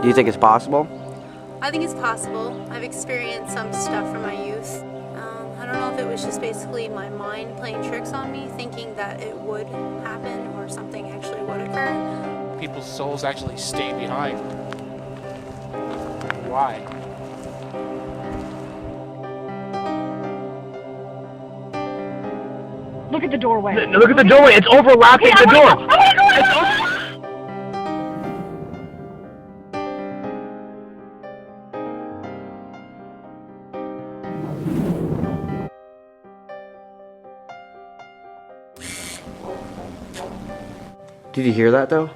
Do you think it's possible? I think it's possible. I've experienced some stuff from my youth. I don't know if it was just basically my mind playing tricks on me, thinking that it would happen or something actually would occur. People's souls actually stay behind. Why? Look at the doorway. Look at the doorway. It's overlapping the door. Did you hear that though?